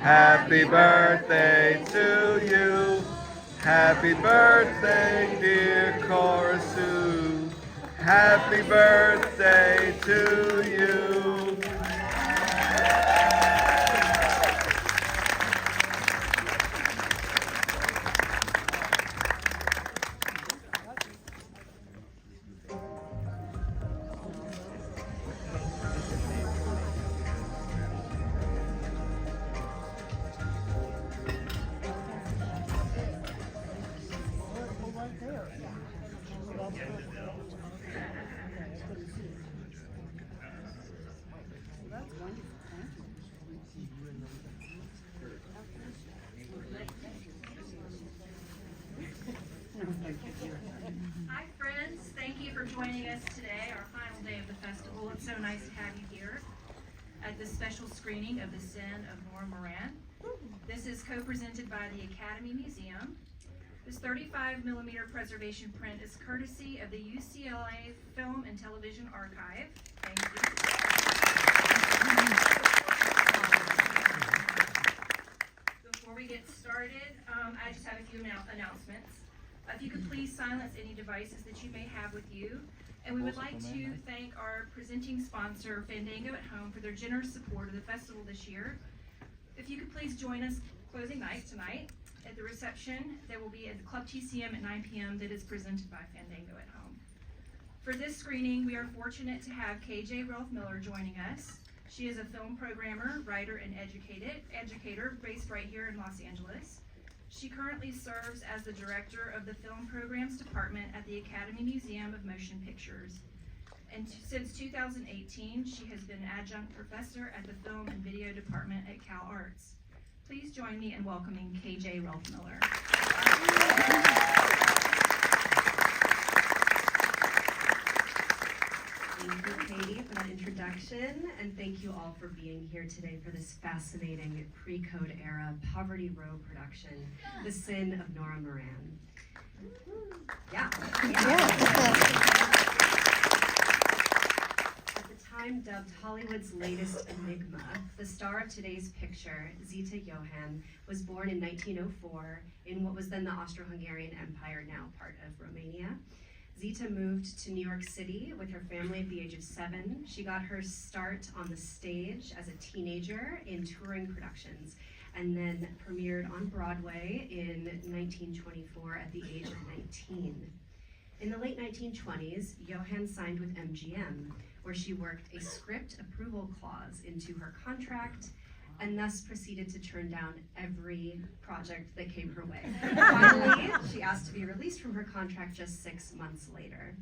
Happy birthday to you. Happy birthday, dear Cora Sue. Happy birthday to you. Hi friends, thank you for joining us today, our final day of the festival. It's so nice to have you here at this special screening of The Sin of Nora Moran. This is co-presented by the Academy Museum. This 35mm preservation print is courtesy of the UCLA Film and Television Archive. Thank you. Before we get started, I just have a few announcements. If you could please silence any devices that you may have with you. And we would like to thank our presenting sponsor, Fandango at Home, for their generous support of the festival this year. If you could please join us closing night tonight at the reception that will be at the Club TCM at 9 p.m. that is presented by Fandango at Home. For this screening, we are fortunate to have KJ Miller joining us. She is a film programmer, writer, and educator based right here in Los Angeles. She currently serves as the director of the Film Programs Department at the Academy Museum of Motion Pictures. And since 2018, she has been adjunct professor at the Film and Video Department at Cal Arts. Please join me in welcoming KJ Miller. Thank you, Katie, for that introduction, and thank you all for being here today for this fascinating pre-code era Poverty Row production, The Sin of Nora Moran. Yeah. At the time dubbed Hollywood's latest enigma, the star of today's picture, Zita Johann, was born in 1904 in what was then the Austro-Hungarian Empire, now part of Romania. Zita moved to New York City with her family at the age of 7. She got her start on the stage as a teenager in touring productions, and then premiered on Broadway in 1924 at the age of 19. In the late 1920s, Johann signed with MGM, where she worked a script approval clause into her contract, and thus proceeded to turn down every project that came her way. Finally, she asked to be released from her contract just 6 months later.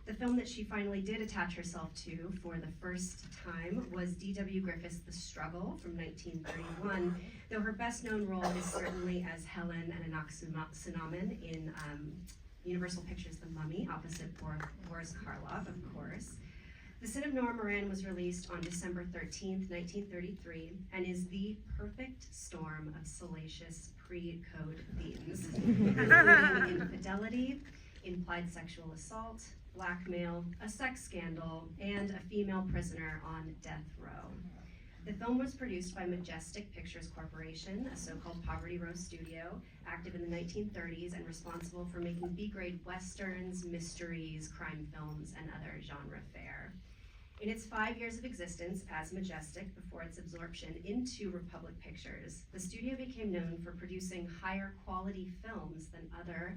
The film that she finally did attach herself to for the first time was D.W. Griffith's The Struggle from 1931, though her best known role is certainly as Helen and Anaximandron in Universal Pictures' The Mummy, opposite Boris Karloff, of course. The Sin of Nora Moran was released on December 13th, 1933, and is the perfect storm of salacious pre-code themes, including infidelity, implied sexual assault, blackmail, a sex scandal, and a female prisoner on death row. The film was produced by Majestic Pictures Corporation, a so-called Poverty Row studio, active in the 1930s and responsible for making B-grade westerns, mysteries, crime films, and other genre fare. In its 5 years of existence as Majestic, before its absorption into Republic Pictures, the studio became known for producing higher quality films than other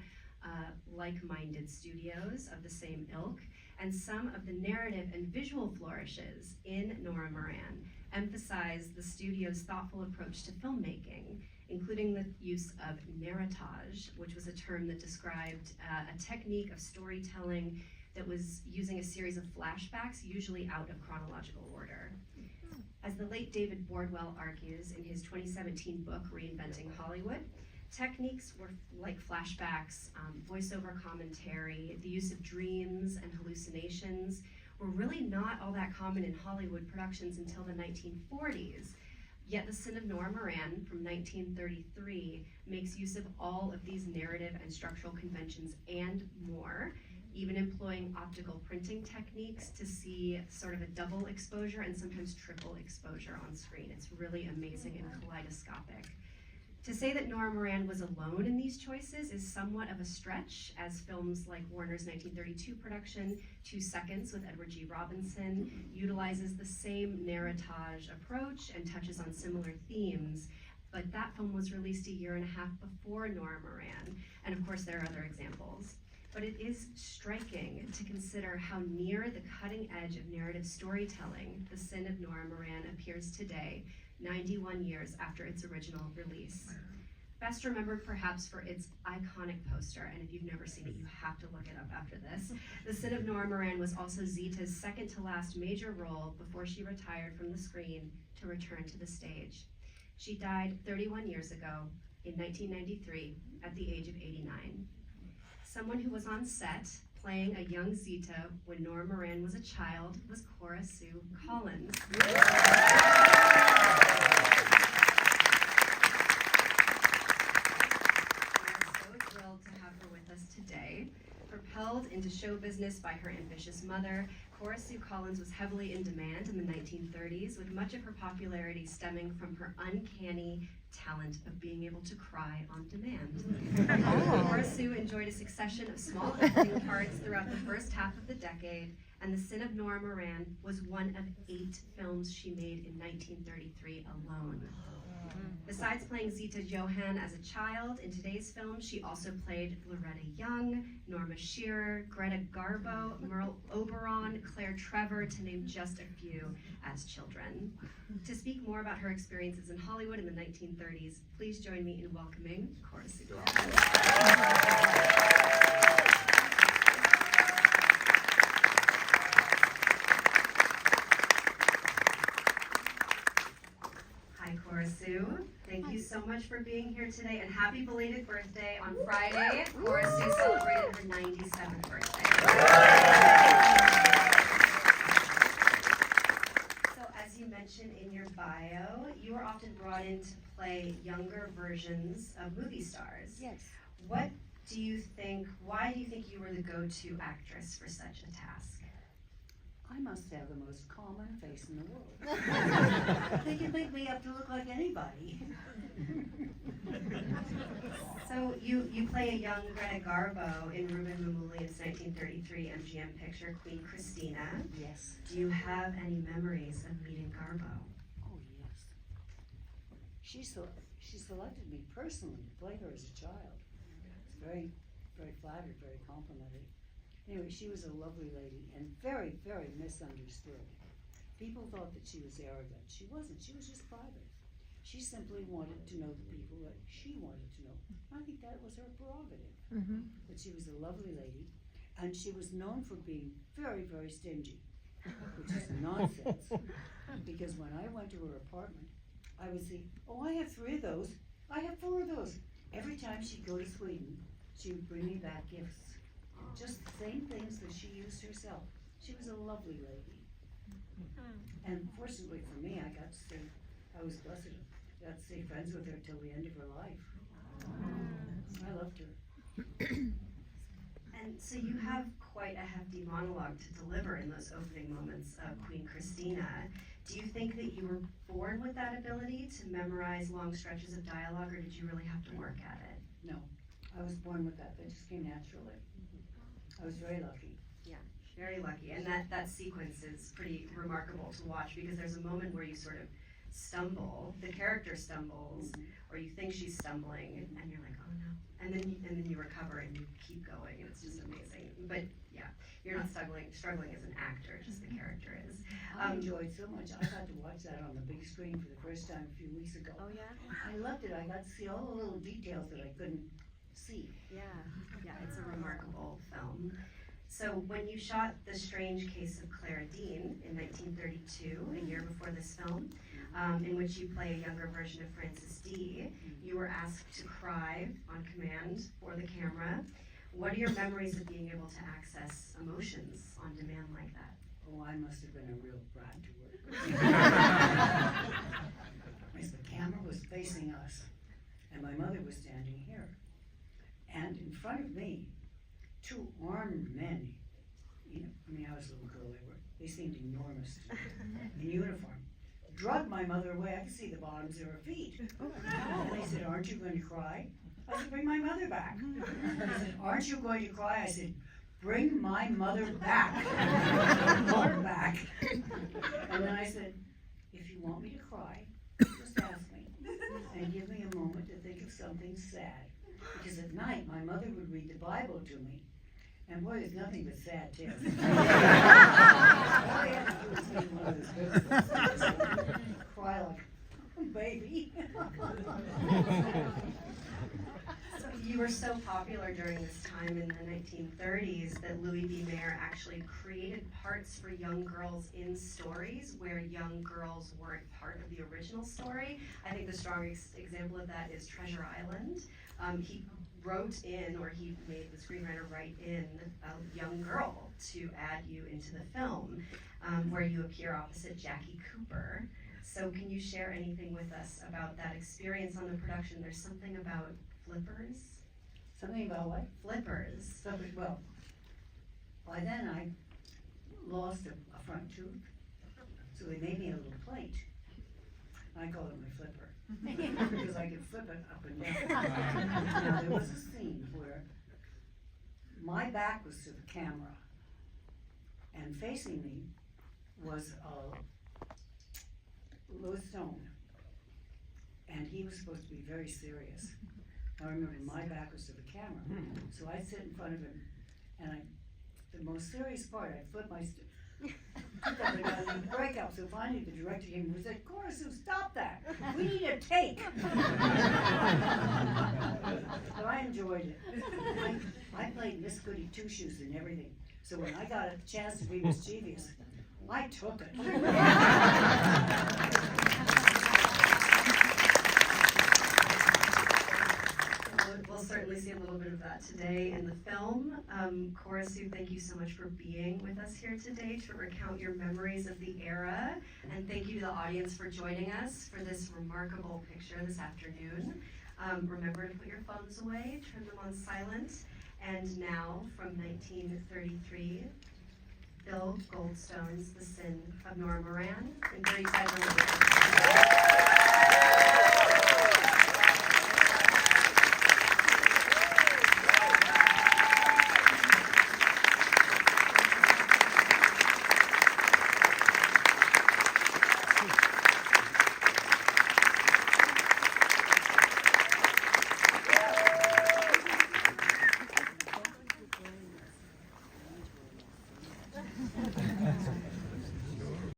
like-minded studios of the same ilk, and some of the narrative and visual flourishes in Nora Moran emphasize the studio's thoughtful approach to filmmaking, including the use of narratage, which was a term that described a technique of storytelling that was using a series of flashbacks, usually out of chronological order. As the late David Bordwell argues in his 2017 book, Reinventing Hollywood, techniques were like flashbacks, voiceover commentary, the use of dreams and hallucinations were really not all that common in Hollywood productions until the 1940s. Yet The Sin of Nora Moran from 1933 makes use of all of these narrative and structural conventions and more, even employing optical printing techniques to see sort of a double exposure and sometimes triple exposure on screen. It's really amazing and kaleidoscopic. To say that Nora Moran was alone in these choices is somewhat of a stretch, as films like Warner's 1932 production, 2 Seconds with Edward G. Robinson, utilizes the same narratage approach and touches on similar themes, but that film was released a year and a half before Nora Moran, and of course there are other examples. But it is striking to consider how near the cutting edge of narrative storytelling The Sin of Nora Moran appears today, 91 years after its original release. Best remembered perhaps for its iconic poster, and if you've never seen it, you have to look it up after this. The Sin of Nora Moran was also Zita's second to last major role before she retired from the screen to return to the stage. She died 31 years ago in 1993 at the age of 89. Someone who was on set playing a young Zita when Nora Moran was a child was Cora Sue Collins. We are so thrilled to have her with us today. Propelled into show business by her ambitious mother, Cora Sue Collins was heavily in demand in the 1930s, with much of her popularity stemming from her uncanny talent of being able to cry on demand. Cora Sue enjoyed a succession of small acting parts throughout the first half of the decade, and The Sin of Nora Moran was one of 8 films she made in 1933 alone. Besides playing Zita Johann as a child, in today's film she also played Loretta Young, Norma Shearer, Greta Garbo, Merle Oberon, Claire Trevor, to name just a few, as children. To speak more about her experiences in Hollywood in the 1930s, please join me in welcoming Cora Sue Collins. Cora Sue, thank you so much for being here today, and happy belated birthday on Friday. Cora Sue celebrated her 97th birthday. So as you mentioned in your bio, you are often brought in to play younger versions of movie stars. Yes. Why do you think you were the go-to actress for such a task? I must have the most common face in the world. They can make me up to look like anybody. So you play a young Greta Garbo in Ruben Mamoulian's 1933 MGM picture Queen Christina. Yes. Do you have any memories of meeting Garbo? Oh, yes. She selected me personally to play her as a child. It's very, very flattered, very complimented. Anyway, she was a lovely lady and very, very misunderstood. People thought that she was arrogant. She wasn't. She was just private. She simply wanted to know the people that she wanted to know. I think that was her prerogative. Mm-hmm. But she was a lovely lady, and she was known for being very, very stingy, which is nonsense. Because when I went to her apartment, I would say, "Oh, I have 3 of those. I have 4 of those." Every time she'd go to Sweden, she would bring me back gifts. Just the same things that she used herself. She was a lovely lady. And fortunately for me, I was blessed. I got to stay friends with her till the end of her life. I loved her. And so you have quite a hefty monologue to deliver in those opening moments of Queen Christina. Do you think that you were born with that ability to memorize long stretches of dialogue, or did you really have to work at it? No, I was born with that. That just came naturally. I was very lucky. Very lucky, and that sequence is pretty remarkable to watch, because there's a moment where you sort of stumble, the character stumbles, or you think she's stumbling, and you're like, oh no, and then you recover and you keep going, and it's just amazing. But yeah, you're not struggling as an actor, just the character is. I enjoyed so much. I got to watch that on the big screen for the first time a few weeks ago. Oh yeah? I loved it. I got to see all the little details that I couldn't see. Yeah, it's a remarkable film. So when you shot The Strange Case of Clara Dean in 1932, a year before this film, in which you play a younger version of Frances D, you were asked to cry on command for the camera. What are your memories of being able to access emotions on demand like that? Oh, I must have been a real brat to work with. Because the camera was facing us, and my mother was standing here. And in front of me two armed men, you know, I mean, I was a little girl, they seemed enormous to me, in uniform, dragged my mother away. I could see the bottoms of her feet. And they said, aren't you going to cry? I said, bring my mother back. They said, aren't you going to cry? I said, bring my mother back. Bring her back. And then I said, if you want me to cry, just ask me. And give me a moment to think of something sad. Because at night, my mother would read the Bible to me. And boy, there's nothing but sad tales. All I had to do was make one of those videos. Cry like a baby. So you were so popular during this time in the 1930s that Louis B. Mayer actually created parts for young girls in stories where young girls weren't part of the original story. I think the strongest example of that is Treasure Island. He wrote in, or he made the screenwriter write in a young girl to add you into the film, where you appear opposite Jackie Cooper. So can you share anything with us about that experience on the production? There's something about flippers. Something about what? Flippers. Something, well, by then I lost a front tooth, so they made me a little plate. I call it my flipper. Because I could flip it up and down. Now, there was a scene where my back was to the camera, and facing me was Louis Stone, and he was supposed to be very serious. I remember my back was to the camera, so I'd sit in front of him, and the most serious part, I'd flip my break out. So finally the director came and said, Cora Sue, stop that. We need a take. But I enjoyed it. I played Miss Goody Two Shoes and everything. So when I got a chance to be mischievous, I took it. We'll certainly see a little bit of that today in the film. Cora Sue, thank you so much for being with us here today to recount your memories of the era. And thank you to the audience for joining us for this remarkable picture this afternoon. Remember to put your phones away, turn them on silent. And now, from 1933, Bill Goldstone's The Sin of Nora Moran in 35